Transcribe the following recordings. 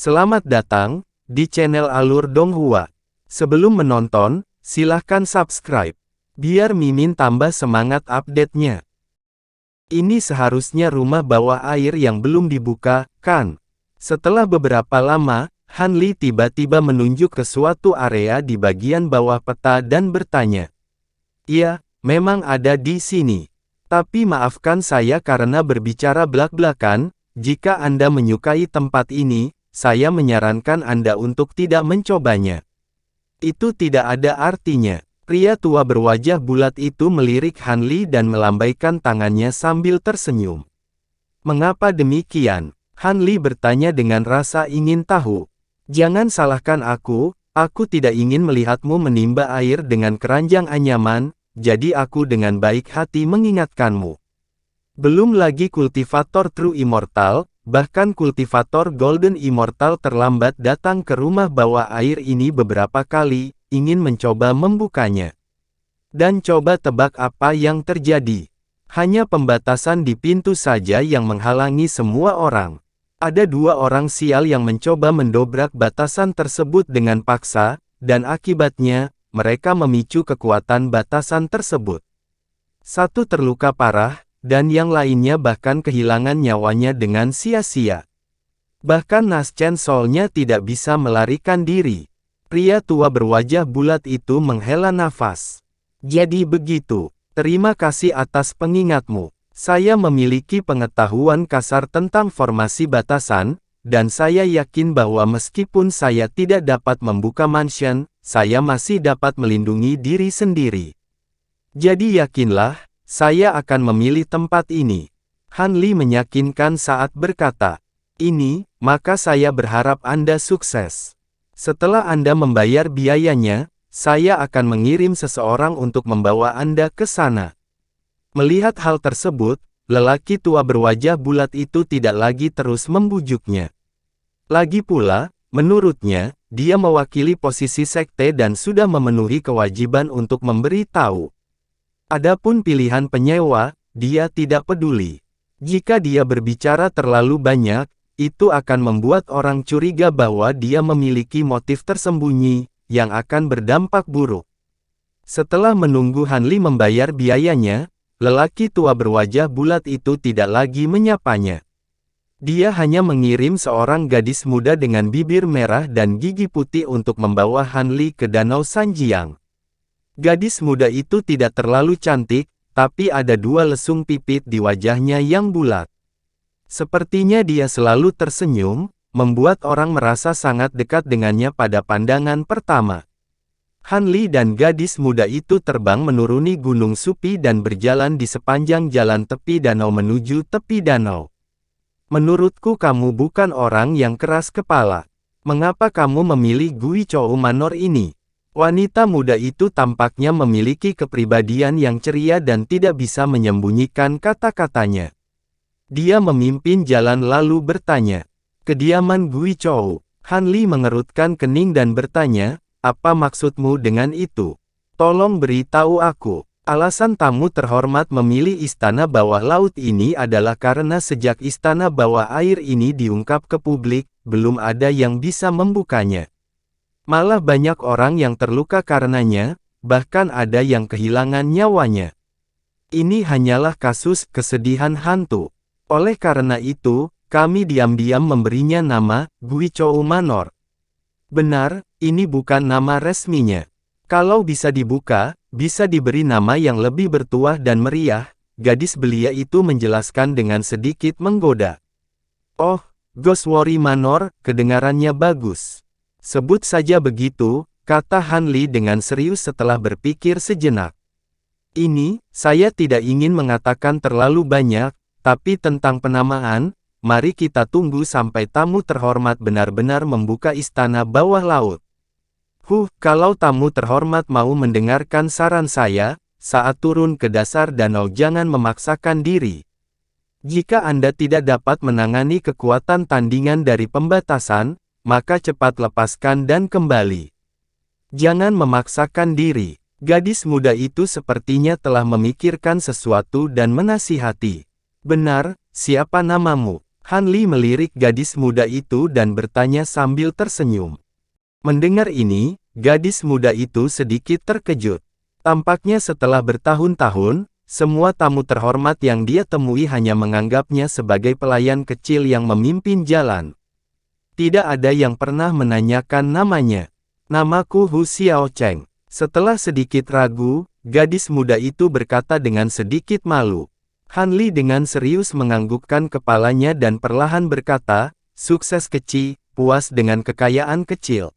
Selamat datang di channel Alur Donghua. Sebelum menonton, silahkan subscribe, biar Mimin tambah semangat update-nya. Ini seharusnya rumah bawah air yang belum dibuka, kan? Setelah beberapa lama, Han Li tiba-tiba menunjuk ke suatu area di bagian bawah peta dan bertanya. "Iya, memang ada di sini. Tapi maafkan saya karena berbicara blak-blakan, jika Anda menyukai tempat ini, saya menyarankan Anda untuk tidak mencobanya." Itu tidak ada artinya. Pria tua berwajah bulat itu melirik Han Li dan melambaikan tangannya sambil tersenyum. "Mengapa demikian?" Han Li bertanya dengan rasa ingin tahu. "Jangan salahkan aku tidak ingin melihatmu menimba air dengan keranjang anyaman, jadi aku dengan baik hati mengingatkanmu. Belum lagi kultivator True Immortal, bahkan kultivator Golden Immortal terlambat datang ke rumah bawah air ini beberapa kali, ingin mencoba membukanya. Dan coba tebak apa yang terjadi. Hanya pembatasan di pintu saja yang menghalangi semua orang. Ada dua orang sial yang mencoba mendobrak batasan tersebut dengan paksa, dan akibatnya, mereka memicu kekuatan batasan tersebut. Satu terluka parah, dan yang lainnya bahkan kehilangan nyawanya dengan sia-sia. Bahkan Nas Chen Soul-nya tidak bisa melarikan diri." Pria tua berwajah bulat itu menghela nafas. "Jadi begitu. Terima kasih atas pengingatmu. Saya memiliki pengetahuan kasar tentang formasi batasan, dan saya yakin bahwa meskipun saya tidak dapat membuka mansion, saya masih dapat melindungi diri sendiri. Jadi yakinlah, saya akan memilih tempat ini." Han Li meyakinkan saat berkata, "Ini, maka saya berharap Anda sukses. Setelah Anda membayar biayanya, saya akan mengirim seseorang untuk membawa Anda ke sana." Melihat hal tersebut, lelaki tua berwajah bulat itu tidak lagi terus membujuknya. Lagi pula, menurutnya, dia mewakili posisi sekte dan sudah memenuhi kewajiban untuk memberi tahu. Adapun pilihan penyewa, dia tidak peduli. Jika dia berbicara terlalu banyak, itu akan membuat orang curiga bahwa dia memiliki motif tersembunyi, yang akan berdampak buruk. Setelah menunggu Han Li membayar biayanya, lelaki tua berwajah bulat itu tidak lagi menyapanya. Dia hanya mengirim seorang gadis muda dengan bibir merah dan gigi putih untuk membawa Han Li ke Danau Sanjiang. Gadis muda itu tidak terlalu cantik, tapi ada dua lesung pipit di wajahnya yang bulat. Sepertinya dia selalu tersenyum, membuat orang merasa sangat dekat dengannya pada pandangan pertama. Han Li dan gadis muda itu terbang menuruni Gunung Supi dan berjalan di sepanjang jalan tepi danau menuju tepi danau. "Menurutku kamu bukan orang yang keras kepala. Mengapa kamu memilih Gui Chou Manor ini?" Wanita muda itu tampaknya memiliki kepribadian yang ceria dan tidak bisa menyembunyikan kata-katanya. Dia memimpin jalan lalu bertanya, "Kediaman Gui Chou." Han Li mengerutkan kening dan bertanya, "Apa maksudmu dengan itu? Tolong beritahu aku." Alasan tamu terhormat memilih istana bawah laut ini adalah karena sejak istana bawah air ini diungkap ke publik, belum ada yang bisa membukanya. Malah banyak orang yang terluka karenanya, bahkan ada yang kehilangan nyawanya. Ini hanyalah kasus kesedihan hantu. Oleh karena itu, kami diam-diam memberinya nama Gui Chou Manor. Benar, ini bukan nama resminya. Kalau bisa dibuka, bisa diberi nama yang lebih bertuah dan meriah, gadis belia itu menjelaskan dengan sedikit menggoda. "Oh, Ghostwari Manor, kedengarannya bagus. Sebut saja begitu," kata Han Li dengan serius setelah berpikir sejenak. "Ini, saya tidak ingin mengatakan terlalu banyak, tapi tentang penamaan, mari kita tunggu sampai tamu terhormat benar-benar membuka istana bawah laut." Kalau tamu terhormat mau mendengarkan saran saya, saat turun ke dasar danau jangan memaksakan diri. Jika Anda tidak dapat menangani kekuatan tandingan dari pembatasan, maka cepat lepaskan dan kembali. Jangan memaksakan diri. Gadis muda itu sepertinya telah memikirkan sesuatu dan menasihati. "Benar, siapa namamu?" Han Li melirik gadis muda itu dan bertanya sambil tersenyum. Mendengar ini, gadis muda itu sedikit terkejut. Tampaknya setelah bertahun-tahun, semua tamu terhormat yang dia temui hanya menganggapnya sebagai pelayan kecil yang memimpin jalan. Tidak ada yang pernah menanyakan namanya. Namaku Hu Xiaocheng. Setelah sedikit ragu, gadis muda itu berkata dengan sedikit malu. Han Li dengan serius menganggukkan kepalanya dan perlahan berkata, sukses kecil, puas dengan kekayaan kecil.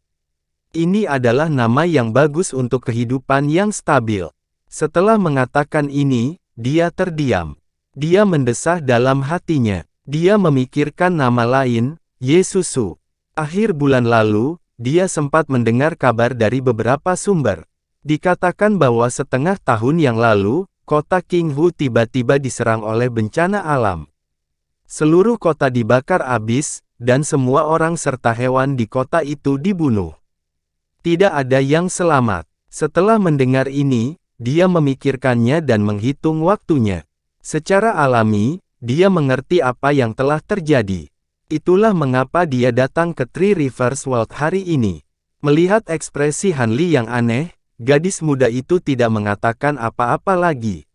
Ini adalah nama yang bagus untuk kehidupan yang stabil. Setelah mengatakan ini, dia terdiam. Dia mendesah dalam hatinya. Dia memikirkan nama lain, Yesusu. Akhir bulan lalu, dia sempat mendengar kabar dari beberapa sumber. Dikatakan bahwa setengah tahun yang lalu, kota Qinghu tiba-tiba diserang oleh bencana alam. Seluruh kota dibakar habis, dan semua orang serta hewan di kota itu dibunuh. Tidak ada yang selamat. Setelah mendengar ini, dia memikirkannya dan menghitung waktunya. Secara alami, dia mengerti apa yang telah terjadi. Itulah mengapa dia datang ke Three Rivers World hari ini. Melihat ekspresi Han Li yang aneh, gadis muda itu tidak mengatakan apa-apa lagi.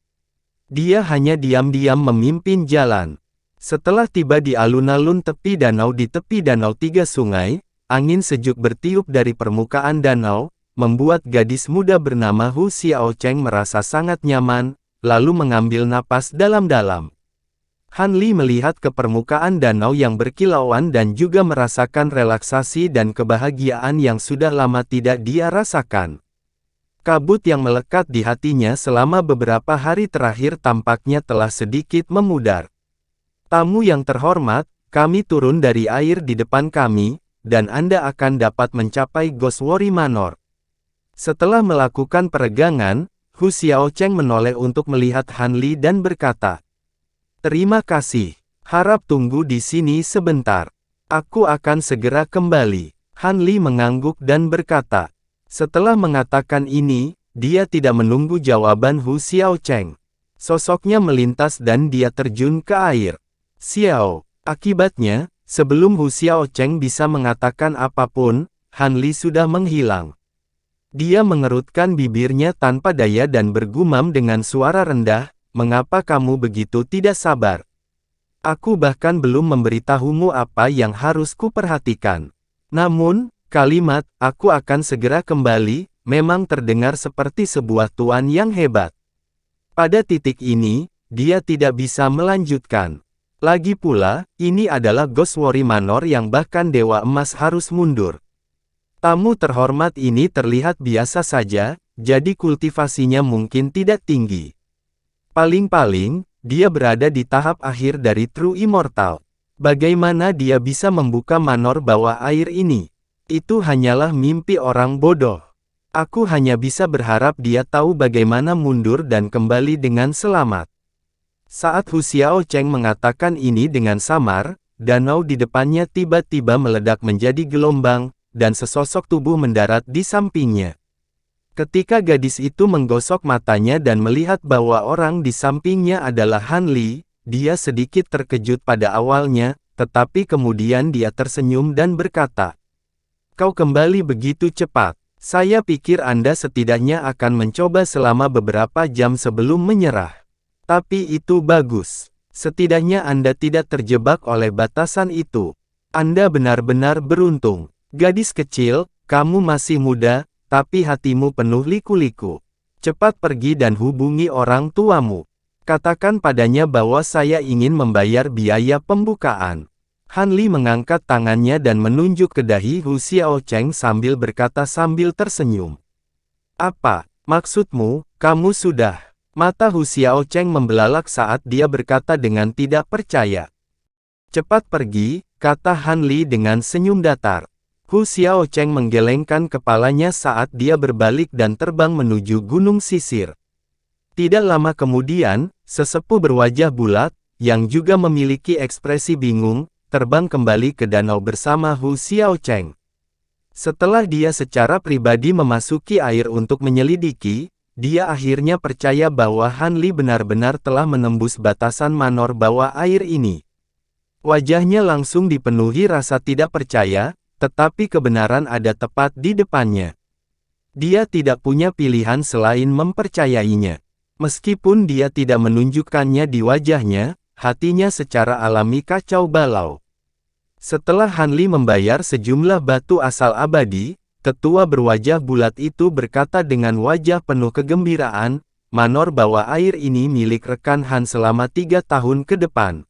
Dia hanya diam-diam memimpin jalan. Setelah tiba di alun-alun tepi danau di tepi danau tiga sungai, angin sejuk bertiup dari permukaan danau, membuat gadis muda bernama Hu Xiaocheng merasa sangat nyaman, lalu mengambil napas dalam-dalam. Han Li melihat ke permukaan danau yang berkilauan dan juga merasakan relaksasi dan kebahagiaan yang sudah lama tidak dia rasakan. Kabut yang melekat di hatinya selama beberapa hari terakhir tampaknya telah sedikit memudar. Tamu yang terhormat, kami turun dari air di depan kami, dan Anda akan dapat mencapai Goswari Manor. Setelah melakukan peregangan, Hu Xiaocheng menoleh untuk melihat Han Li dan berkata, terima kasih. Harap tunggu di sini sebentar. Aku akan segera kembali. Han Li mengangguk dan berkata. Setelah mengatakan ini, dia tidak menunggu jawaban Hu Xiaocheng. Sosoknya melintas dan dia terjun ke air. Xiao. Akibatnya, sebelum Hu Xiaocheng bisa mengatakan apapun, Han Li sudah menghilang. Dia mengerutkan bibirnya tanpa daya dan bergumam dengan suara rendah, mengapa kamu begitu tidak sabar? Aku bahkan belum memberitahumu apa yang harus kuperhatikan. Namun, kalimat, aku akan segera kembali, memang terdengar seperti sebuah tuan yang hebat. Pada titik ini, dia tidak bisa melanjutkan. Lagi pula, ini adalah Goswari Manor yang bahkan Dewa Emas harus mundur. Tamu terhormat ini terlihat biasa saja, jadi kultivasinya mungkin tidak tinggi. Paling-paling, dia berada di tahap akhir dari True Immortal. Bagaimana dia bisa membuka manor bawah air ini? Itu hanyalah mimpi orang bodoh. Aku hanya bisa berharap dia tahu bagaimana mundur dan kembali dengan selamat. Saat Hu Xiaocheng mengatakan ini dengan samar, danau di depannya tiba-tiba meledak menjadi gelombang, dan sesosok tubuh mendarat di sampingnya. Ketika gadis itu menggosok matanya dan melihat bahwa orang di sampingnya adalah Han Li, dia sedikit terkejut pada awalnya, tetapi kemudian dia tersenyum dan berkata, kau kembali begitu cepat. Saya pikir Anda setidaknya akan mencoba selama beberapa jam sebelum menyerah. Tapi itu bagus. Setidaknya Anda tidak terjebak oleh batasan itu. Anda benar-benar beruntung. Gadis kecil, kamu masih muda, tapi hatimu penuh liku-liku. Cepat pergi dan hubungi orang tuamu. Katakan padanya bahwa saya ingin membayar biaya pembukaan. Han Li mengangkat tangannya dan menunjuk ke dahi Hu Xiaocheng sambil berkata sambil tersenyum. Apa, maksudmu, kamu sudah? Mata Hu Xiaocheng membelalak saat dia berkata dengan tidak percaya. Cepat pergi, kata Han Li dengan senyum datar. Hu Xiaocheng menggelengkan kepalanya saat dia berbalik dan terbang menuju gunung sisir. Tidak lama kemudian, sesepuh berwajah bulat, yang juga memiliki ekspresi bingung, terbang kembali ke danau bersama Hu Xiaocheng. Setelah dia secara pribadi memasuki air untuk menyelidiki, dia akhirnya percaya bahwa Han Li benar-benar telah menembus batasan manor bawah air ini. Wajahnya langsung dipenuhi rasa tidak percaya, tetapi kebenaran ada tepat di depannya. Dia tidak punya pilihan selain mempercayainya. Meskipun dia tidak menunjukkannya di wajahnya, hatinya secara alami kacau balau. Setelah Hanli membayar sejumlah batu asal abadi, tetua berwajah bulat itu berkata dengan wajah penuh kegembiraan, "Manor bawah air ini milik rekan Han selama 3 tahun ke depan.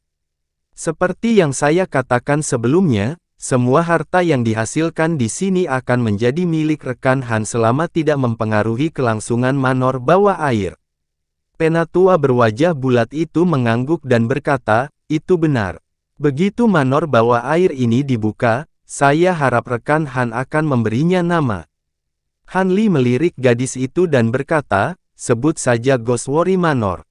Seperti yang saya katakan sebelumnya, semua harta yang dihasilkan di sini akan menjadi milik rekan Han selama tidak mempengaruhi kelangsungan manor bawah air." Penatua berwajah bulat itu mengangguk dan berkata, "Itu benar. Begitu manor bawah air ini dibuka, saya harap rekan Han akan memberinya nama." Hanli melirik gadis itu dan berkata, "Sebut saja Goswari Manor."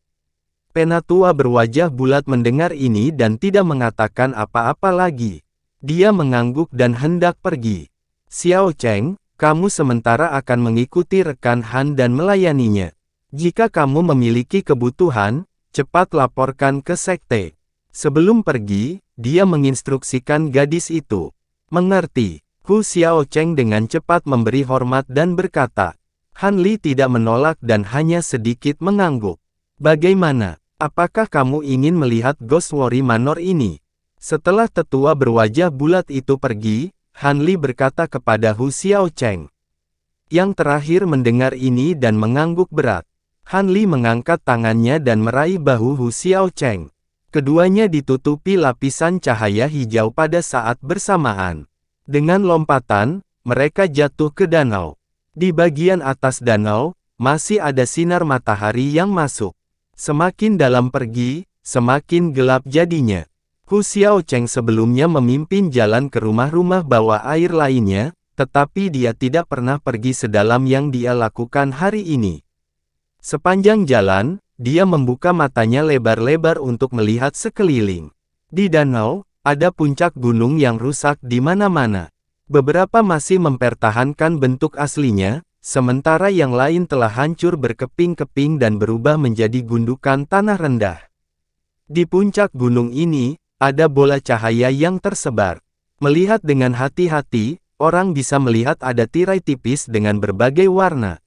Penatua berwajah bulat mendengar ini dan tidak mengatakan apa-apa lagi. Dia mengangguk dan hendak pergi. "Xiao Cheng, kamu sementara akan mengikuti rekan Han dan melayaninya. Jika kamu memiliki kebutuhan, cepat laporkan ke sekte." Sebelum pergi, dia menginstruksikan gadis itu. "Mengerti." Hu Xiao Cheng dengan cepat memberi hormat dan berkata. Hanli tidak menolak dan hanya sedikit mengangguk. "Bagaimana? Apakah kamu ingin melihat Goswari Manor ini?" Setelah tetua berwajah bulat itu pergi, Hanli berkata kepada Hu Xiao Cheng. Yang terakhir mendengar ini dan mengangguk berat. Hanli mengangkat tangannya dan meraih bahu Hu Xiao Cheng. Keduanya ditutupi lapisan cahaya hijau pada saat bersamaan. Dengan lompatan, mereka jatuh ke danau. Di bagian atas danau, masih ada sinar matahari yang masuk. Semakin dalam pergi, semakin gelap jadinya. Hu Xiao Cheng sebelumnya memimpin jalan ke rumah-rumah bawah air lainnya, tetapi dia tidak pernah pergi sedalam yang dia lakukan hari ini. Sepanjang jalan, dia membuka matanya lebar-lebar untuk melihat sekeliling. Di danau, ada puncak gunung yang rusak di mana-mana. Beberapa masih mempertahankan bentuk aslinya, sementara yang lain telah hancur berkeping-keping dan berubah menjadi gundukan tanah rendah. Di puncak gunung ini, ada bola cahaya yang tersebar. Melihat dengan hati-hati, orang bisa melihat ada tirai tipis dengan berbagai warna.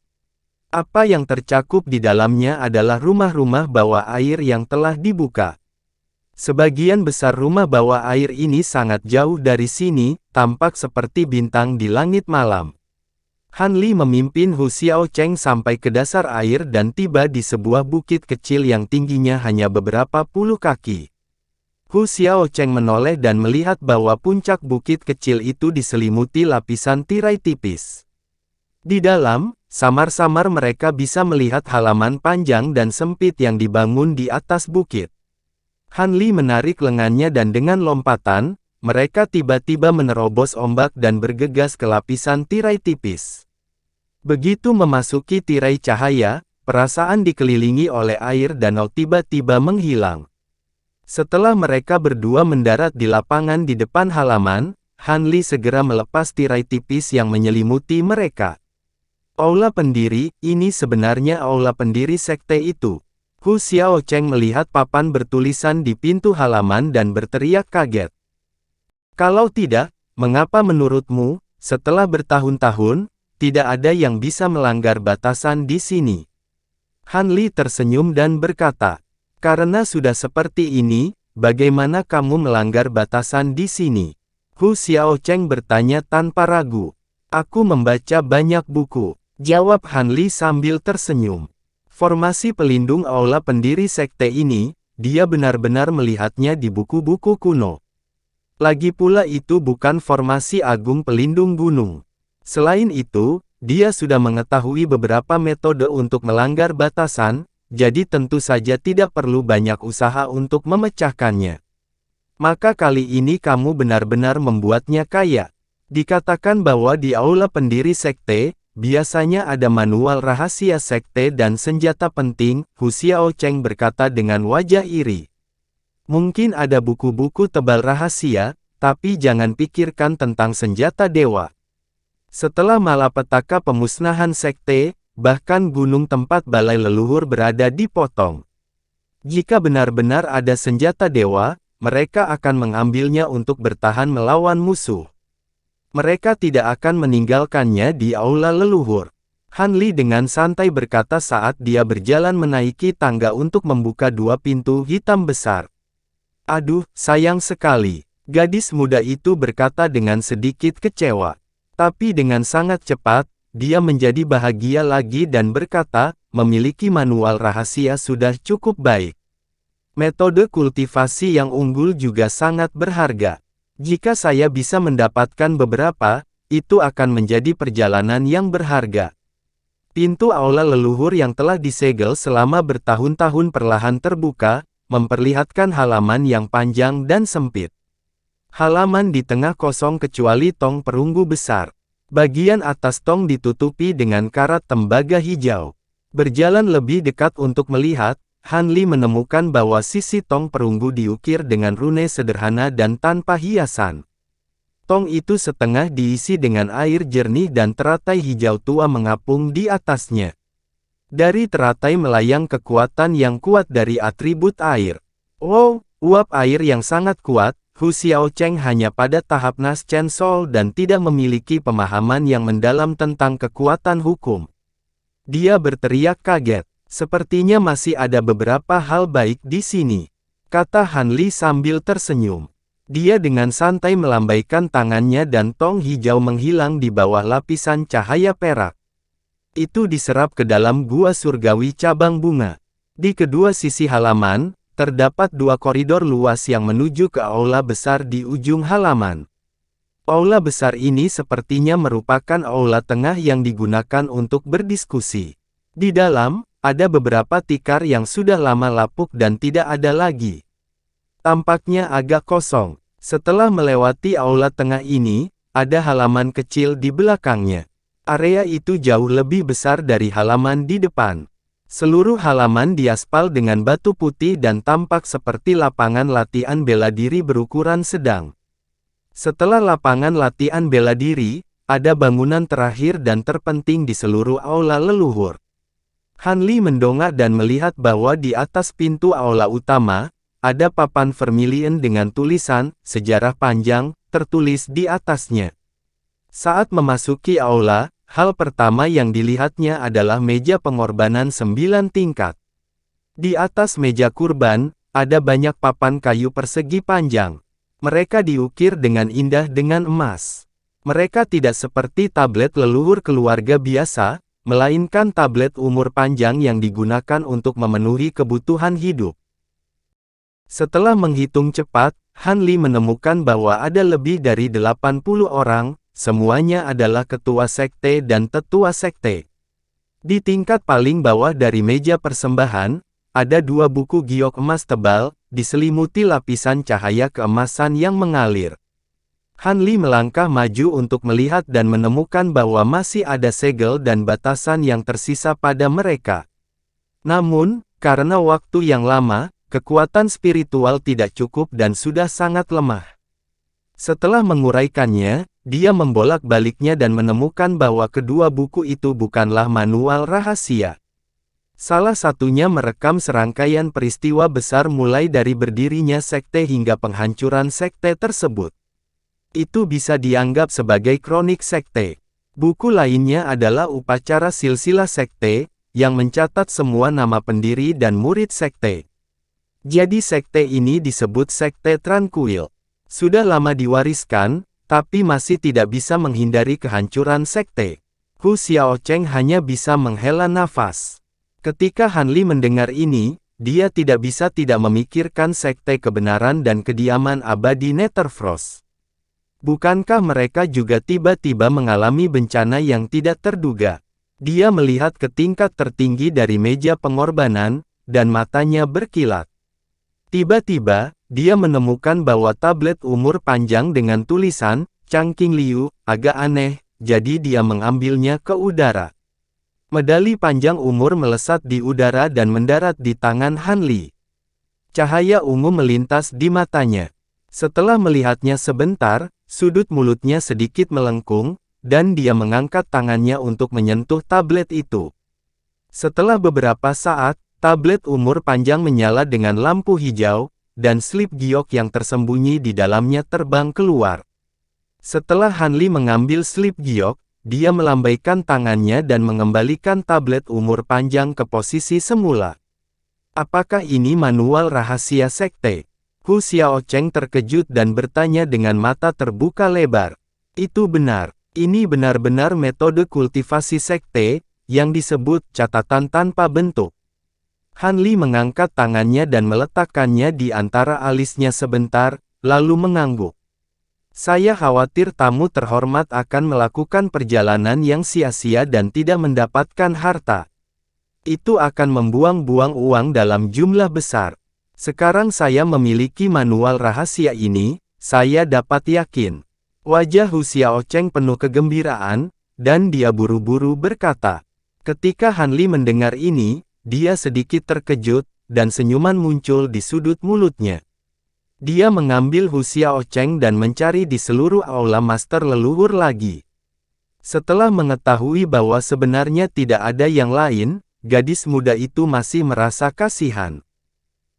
Apa yang tercakup di dalamnya adalah rumah-rumah bawah air yang telah dibuka. Sebagian besar rumah bawah air ini sangat jauh dari sini, tampak seperti bintang di langit malam. Hanli memimpin Hu Xiao Cheng sampai ke dasar air dan tiba di sebuah bukit kecil yang tingginya hanya beberapa puluh kaki. Hu Xiao Cheng menoleh dan melihat bahwa puncak bukit kecil itu diselimuti lapisan tirai tipis. Di dalam, samar-samar mereka bisa melihat halaman panjang dan sempit yang dibangun di atas bukit. Hanli menarik lengannya dan dengan lompatan, mereka tiba-tiba menerobos ombak dan bergegas ke lapisan tirai tipis. Begitu memasuki tirai cahaya, perasaan dikelilingi oleh air danau tiba-tiba menghilang. Setelah mereka berdua mendarat di lapangan di depan halaman, Hanli segera melepas tirai tipis yang menyelimuti mereka. Aula pendiri, ini sebenarnya aula pendiri sekte itu. Hu Xiao Cheng melihat papan bertulisan di pintu halaman dan berteriak kaget. "Kalau tidak, mengapa menurutmu, setelah bertahun-tahun, tidak ada yang bisa melanggar batasan di sini?" Hanli tersenyum dan berkata, "Karena sudah seperti ini, bagaimana kamu melanggar batasan di sini?" Hu Xiao Cheng bertanya tanpa ragu. "Aku membaca banyak buku," jawab Hanli sambil tersenyum. Formasi pelindung aula pendiri sekte ini, dia benar-benar melihatnya di buku-buku kuno. Lagi pula itu bukan formasi agung pelindung gunung. Selain itu, dia sudah mengetahui beberapa metode untuk melanggar batasan, jadi tentu saja tidak perlu banyak usaha untuk memecahkannya. Maka kali ini kamu benar-benar membuatnya kaya. Dikatakan bahwa di aula pendiri sekte, biasanya ada manual rahasia sekte dan senjata penting, Hu Xiao Cheng berkata dengan wajah iri. Mungkin ada buku-buku tebal rahasia, tapi jangan pikirkan tentang senjata dewa. Setelah malapetaka pemusnahan sekte, bahkan gunung tempat balai leluhur berada dipotong. Jika benar-benar ada senjata dewa, mereka akan mengambilnya untuk bertahan melawan musuh. Mereka tidak akan meninggalkannya di aula leluhur. Han Li dengan santai berkata saat dia berjalan menaiki tangga untuk membuka dua pintu hitam besar. Aduh, sayang sekali. Gadis muda itu berkata dengan sedikit kecewa. Tapi dengan sangat cepat, dia menjadi bahagia lagi dan berkata, memiliki manual rahasia sudah cukup baik. Metode kultivasi yang unggul juga sangat berharga. Jika saya bisa mendapatkan beberapa, itu akan menjadi perjalanan yang berharga. Pintu aula leluhur yang telah disegel selama bertahun-tahun perlahan terbuka, memperlihatkan halaman yang panjang dan sempit. Halaman di tengah kosong kecuali tong perunggu besar. Bagian atas tong ditutupi dengan karat tembaga hijau. Berjalan lebih dekat untuk melihat, Han Li menemukan bahwa sisi tong perunggu diukir dengan rune sederhana dan tanpa hiasan. Tong itu setengah diisi dengan air jernih dan teratai hijau tua mengapung di atasnya. Dari teratai melayang kekuatan yang kuat dari atribut air. Wow, uap air yang sangat kuat. Hu Xiaocheng hanya pada tahap Nas Chen Sol dan tidak memiliki pemahaman yang mendalam tentang kekuatan hukum. Dia berteriak kaget. Sepertinya masih ada beberapa hal baik di sini, kata Han Li sambil tersenyum. Dia dengan santai melambaikan tangannya dan tong hijau menghilang di bawah lapisan cahaya perak. Itu diserap ke dalam gua surgawi cabang bunga. Di kedua sisi halaman, terdapat dua koridor luas yang menuju ke aula besar di ujung halaman. Aula besar ini sepertinya merupakan aula tengah yang digunakan untuk berdiskusi. Di dalam, ada beberapa tikar yang sudah lama lapuk dan tidak ada lagi. Tampaknya agak kosong. Setelah melewati aula tengah ini, ada halaman kecil di belakangnya. Area itu jauh lebih besar dari halaman di depan. Seluruh halaman diaspal dengan batu putih dan tampak seperti lapangan latihan bela diri berukuran sedang. Setelah lapangan latihan bela diri, ada bangunan terakhir dan terpenting di seluruh aula leluhur. Han Li mendongak dan melihat bahwa di atas pintu aula utama, ada papan vermilion dengan tulisan, sejarah panjang, tertulis di atasnya. Saat memasuki aula, hal pertama yang dilihatnya adalah meja pengorbanan 9 tingkat. Di atas meja kurban, ada banyak papan kayu persegi panjang. Mereka diukir dengan indah dengan emas. Mereka tidak seperti tablet leluhur keluarga biasa, melainkan tablet umur panjang yang digunakan untuk memenuhi kebutuhan hidup. Setelah menghitung cepat, Han Li menemukan bahwa ada lebih dari 80 orang, semuanya adalah ketua sekte dan tetua sekte. Di tingkat paling bawah dari meja persembahan, ada dua buku giok emas tebal, diselimuti lapisan cahaya keemasan yang mengalir. Han Li melangkah maju untuk melihat dan menemukan bahwa masih ada segel dan batasan yang tersisa pada mereka. Namun, karena waktu yang lama, kekuatan spiritual tidak cukup dan sudah sangat lemah. Setelah menguraikannya, dia membolak-baliknya dan menemukan bahwa kedua buku itu bukanlah manual rahasia. Salah satunya merekam serangkaian peristiwa besar mulai dari berdirinya sekte hingga penghancuran sekte tersebut. Itu bisa dianggap sebagai kronik sekte. Buku lainnya adalah upacara silsilah sekte, yang mencatat semua nama pendiri dan murid sekte. Jadi sekte ini disebut sekte Tranquil. Sudah lama diwariskan, tapi masih tidak bisa menghindari kehancuran sekte. Hu Xiaocheng hanya bisa menghela nafas. Ketika Han Li mendengar ini, dia tidak bisa tidak memikirkan sekte kebenaran dan kediaman abadi Netherfrost. Bukankah mereka juga tiba-tiba mengalami bencana yang tidak terduga? Dia melihat ke tingkat tertinggi dari meja pengorbanan, dan matanya berkilat. Tiba-tiba, dia menemukan bahwa tablet umur panjang dengan tulisan, Changqing Liu, agak aneh, jadi dia mengambilnya ke udara. Medali panjang umur melesat di udara dan mendarat di tangan Han Li. Cahaya ungu melintas di matanya. Setelah melihatnya sebentar, sudut mulutnya sedikit melengkung, dan dia mengangkat tangannya untuk menyentuh tablet itu. Setelah beberapa saat, tablet umur panjang menyala dengan lampu hijau, dan slip giok yang tersembunyi di dalamnya terbang keluar. Setelah Han Li mengambil slip giok, dia melambaikan tangannya dan mengembalikan tablet umur panjang ke posisi semula. Apakah ini manual rahasia sekte? Hu Xiaocheng terkejut dan bertanya dengan mata terbuka lebar. Itu benar. Ini benar-benar metode kultivasi sekte, yang disebut catatan tanpa bentuk. Han Li mengangkat tangannya dan meletakkannya di antara alisnya sebentar, lalu mengangguk. Saya khawatir tamu terhormat akan melakukan perjalanan yang sia-sia dan tidak mendapatkan harta. Itu akan membuang-buang uang dalam jumlah besar. Sekarang saya memiliki manual rahasia ini, saya dapat yakin. Wajah Hu Xiaocheng penuh kegembiraan, dan dia buru-buru berkata. Ketika Han Li mendengar ini, dia sedikit terkejut, dan senyuman muncul di sudut mulutnya. Dia mengambil Hu Xiaocheng dan mencari di seluruh aula master leluhur lagi. Setelah mengetahui bahwa sebenarnya tidak ada yang lain, gadis muda itu masih merasa kasihan.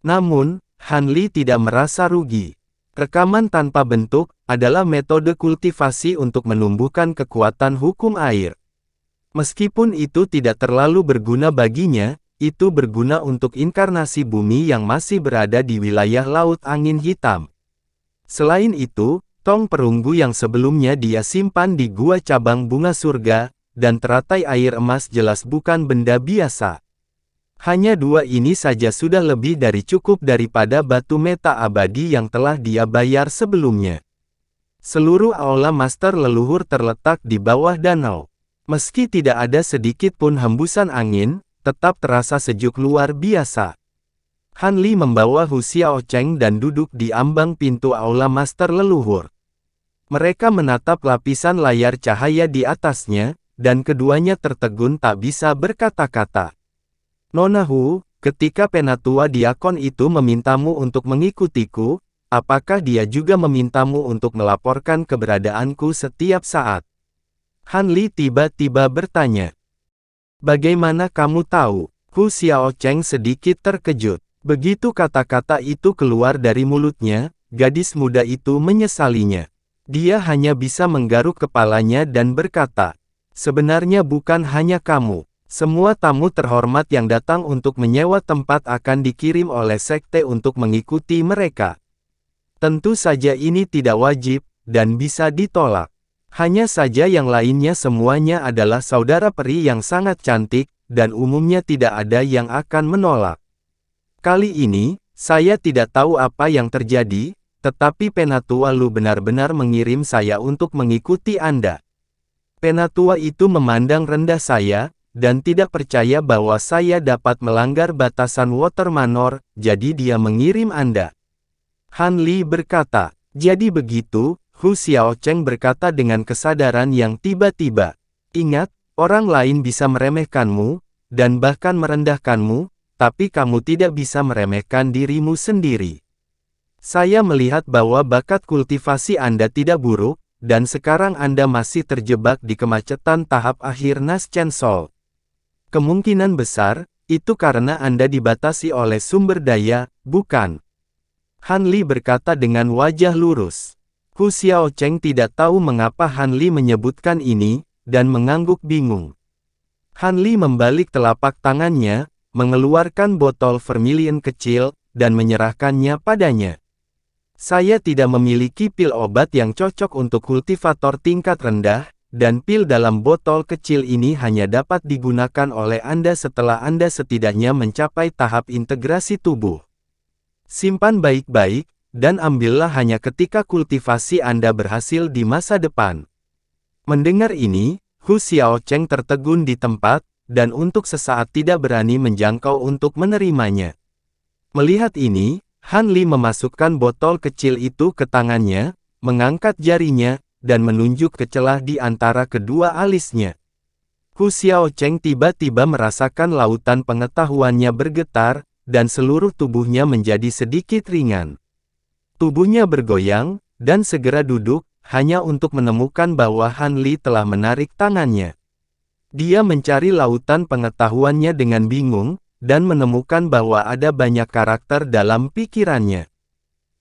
Namun, Han Li tidak merasa rugi. Rekaman tanpa bentuk adalah metode kultivasi untuk menumbuhkan kekuatan hukum air. Meskipun itu tidak terlalu berguna baginya, itu berguna untuk inkarnasi bumi yang masih berada di wilayah Laut Angin Hitam. Selain itu, tong perunggu yang sebelumnya dia simpan di gua cabang bunga surga, dan teratai air emas jelas bukan benda biasa. Hanya dua ini saja sudah lebih dari cukup daripada batu meta abadi yang telah dia bayar sebelumnya. Seluruh aula master leluhur terletak di bawah danau. Meski tidak ada sedikit pun hembusan angin, tetap terasa sejuk luar biasa. Han Li membawa Hu Xiaocheng dan duduk di ambang pintu aula master leluhur. Mereka menatap lapisan layar cahaya di atasnya, dan keduanya tertegun tak bisa berkata-kata. Nona Hu, ketika penatua diakon itu memintamu untuk mengikutiku, apakah dia juga memintamu untuk melaporkan keberadaanku setiap saat? Han Li tiba-tiba bertanya. Bagaimana kamu tahu? Hu Xiaocheng sedikit terkejut. Begitu kata-kata itu keluar dari mulutnya, gadis muda itu menyesalinya. Dia hanya bisa menggaruk kepalanya dan berkata, sebenarnya bukan hanya kamu. Semua tamu terhormat yang datang untuk menyewa tempat akan dikirim oleh sekte untuk mengikuti mereka. Tentu saja ini tidak wajib, dan bisa ditolak. Hanya saja yang lainnya semuanya adalah saudara peri yang sangat cantik, dan umumnya tidak ada yang akan menolak. Kali ini, saya tidak tahu apa yang terjadi, tetapi Penatua Lu benar-benar mengirim saya untuk mengikuti Anda. Penatua itu memandang rendah saya, dan tidak percaya bahwa saya dapat melanggar batasan Water Manor, jadi dia mengirim Anda. Han Li berkata, jadi begitu. Hu Xiaocheng berkata dengan kesadaran yang tiba-tiba. Ingat, orang lain bisa meremehkanmu, dan bahkan merendahkanmu, tapi kamu tidak bisa meremehkan dirimu sendiri. Saya melihat bahwa bakat kultivasi Anda tidak buruk, dan sekarang Anda masih terjebak di kemacetan tahap akhir Naschen Sol. Kemungkinan besar, itu karena Anda dibatasi oleh sumber daya, bukan? Han Li berkata dengan wajah lurus. Hu Xiaocheng tidak tahu mengapa Han Li menyebutkan ini, dan mengangguk bingung. Han Li membalik telapak tangannya, mengeluarkan botol vermilion kecil, dan menyerahkannya padanya. Saya tidak memiliki pil obat yang cocok untuk kultivator tingkat rendah, dan pil dalam botol kecil ini hanya dapat digunakan oleh Anda setelah Anda setidaknya mencapai tahap integrasi tubuh. Simpan baik-baik, dan ambillah hanya ketika kultivasi Anda berhasil di masa depan. Mendengar ini, Hu Xiaocheng tertegun di tempat, dan untuk sesaat tidak berani menjangkau untuk menerimanya. Melihat ini, Han Li memasukkan botol kecil itu ke tangannya, mengangkat jarinya, dan menunjuk ke celah di antara kedua alisnya. Hu Xiaocheng tiba-tiba merasakan lautan pengetahuannya bergetar, dan seluruh tubuhnya menjadi sedikit ringan. Tubuhnya bergoyang, dan segera duduk, hanya untuk menemukan bahwa Han Li telah menarik tangannya. Dia mencari lautan pengetahuannya dengan bingung, dan menemukan bahwa ada banyak karakter dalam pikirannya.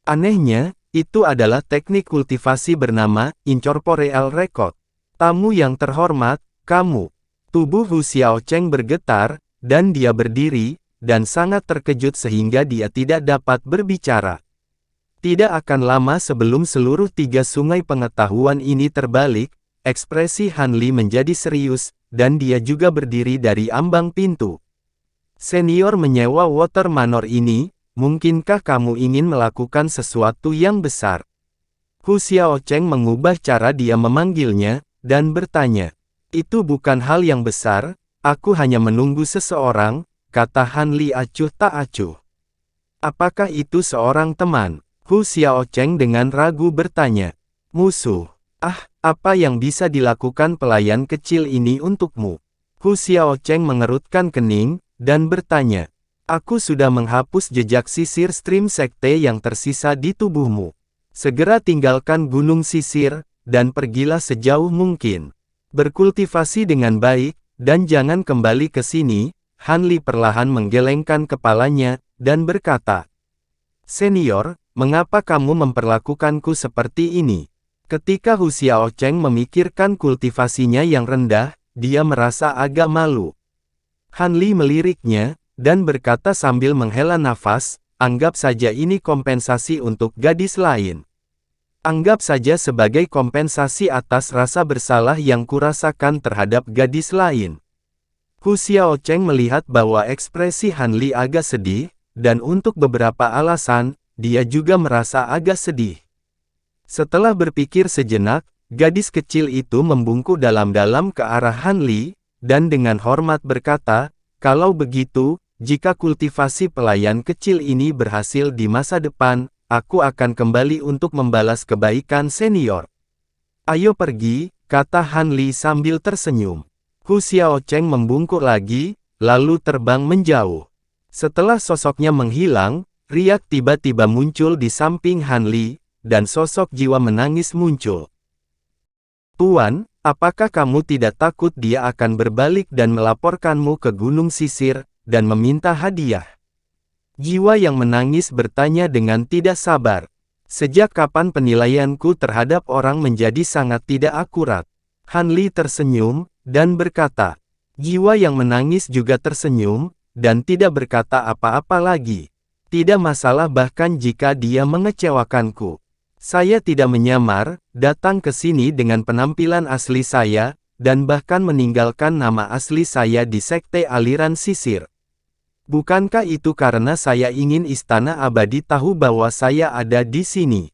Anehnya, itu adalah teknik kultivasi bernama incorporeal record. Tamu yang terhormat, kamu. Tubuh Hu Xiaocheng bergetar, dan dia berdiri, dan sangat terkejut sehingga dia tidak dapat berbicara. Tidak akan lama sebelum seluruh 3 sungai pengetahuan ini terbalik, ekspresi Han Li menjadi serius, dan dia juga berdiri dari ambang pintu. Senior menyewa Water Manor ini, mungkinkah kamu ingin melakukan sesuatu yang besar? Hu Xiaocheng mengubah cara dia memanggilnya, dan bertanya. Itu bukan hal yang besar, aku hanya menunggu seseorang, kata Han Li acuh tak acuh. Apakah itu seorang teman? Hu Xiaocheng dengan ragu bertanya. Musuh. Apa yang bisa dilakukan pelayan kecil ini untukmu? Hu Xiaocheng mengerutkan kening, dan bertanya. Aku sudah menghapus jejak sisir stream sekte yang tersisa di tubuhmu. Segera tinggalkan gunung sisir, dan pergilah sejauh mungkin. Berkultivasi dengan baik, dan jangan kembali ke sini. Han Li perlahan menggelengkan kepalanya, dan berkata. Senior, mengapa kamu memperlakukanku seperti ini? Ketika Hu Xiaocheng memikirkan kultivasinya yang rendah, dia merasa agak malu. Han Li meliriknya, dan berkata sambil menghela nafas, anggap saja ini kompensasi untuk gadis lain. Anggap saja sebagai kompensasi atas rasa bersalah yang kurasakan terhadap gadis lain. Hu Xiaocheng melihat bahwa ekspresi Han Li agak sedih, dan untuk beberapa alasan, dia juga merasa agak sedih. Setelah berpikir sejenak, gadis kecil itu membungkuk dalam-dalam ke arah Han Li, dan dengan hormat berkata, kalau begitu, jika kultivasi pelayan kecil ini berhasil di masa depan, aku akan kembali untuk membalas kebaikan senior. Ayo pergi, kata Han Li sambil tersenyum. Hu Xiaocheng membungkuk lagi, lalu terbang menjauh. Setelah sosoknya menghilang, riak tiba-tiba muncul di samping Han Li, dan sosok jiwa menangis muncul. Tuan, apakah kamu tidak takut dia akan berbalik dan melaporkanmu ke Gunung Sisir, dan meminta hadiah? Jiwa yang menangis bertanya dengan tidak sabar. Sejak kapan penilaianku terhadap orang menjadi sangat tidak akurat? Han Li tersenyum, dan berkata. Jiwa yang menangis juga tersenyum, dan tidak berkata apa-apa lagi. Tidak masalah bahkan jika dia mengecewakanku. Saya tidak menyamar, datang ke sini dengan penampilan asli saya, dan bahkan meninggalkan nama asli saya di sekte aliran sisir. Bukankah itu karena saya ingin Istana Abadi tahu bahwa saya ada di sini?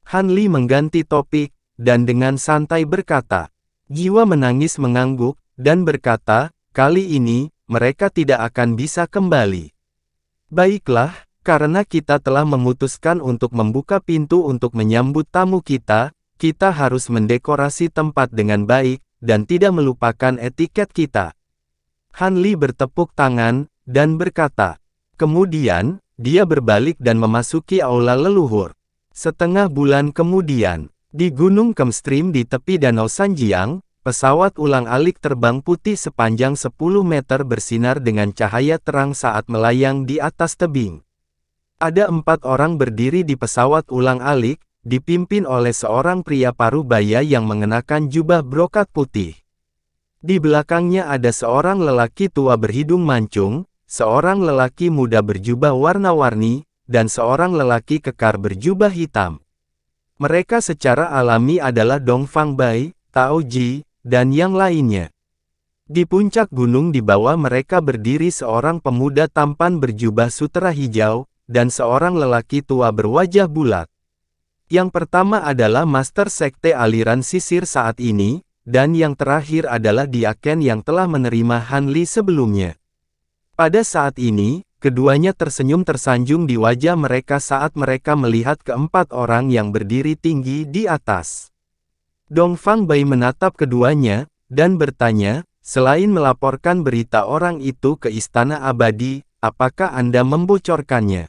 Han Li mengganti topik, dan dengan santai berkata. Jiwa menangis mengangguk, dan berkata, kali ini, mereka tidak akan bisa kembali. Baiklah, karena kita telah memutuskan untuk membuka pintu untuk menyambut tamu kita harus mendekorasi tempat dengan baik, dan tidak melupakan etiket kita. Han Li bertepuk tangan, dan berkata. Kemudian, dia berbalik dan memasuki aula leluhur. Setengah bulan kemudian, di Gunung Kemstream di tepi Danau Sanjiang, pesawat ulang-alik terbang putih sepanjang 10 meter bersinar dengan cahaya terang saat melayang di atas tebing. Ada 4 orang berdiri di pesawat ulang-alik, dipimpin oleh seorang pria parubaya yang mengenakan jubah brokat putih. Di belakangnya ada seorang lelaki tua berhidung mancung, seorang lelaki muda berjubah warna-warni, dan seorang lelaki kekar berjubah hitam. Mereka secara alami adalah Dong Fang Bai, Tao Ji, dan yang lainnya. Di puncak gunung di bawah mereka berdiri seorang pemuda tampan berjubah sutera hijau, dan seorang lelaki tua berwajah bulat. Yang pertama adalah Master Sekte Aliran Sisir saat ini, dan yang terakhir adalah Diaken yang telah menerima Han Li sebelumnya. Pada saat ini, keduanya tersenyum tersanjung di wajah mereka saat mereka melihat keempat orang yang berdiri tinggi di atas. Dong Fang Bai menatap keduanya, dan bertanya, selain melaporkan berita orang itu ke Istana Abadi, apakah Anda membocorkannya?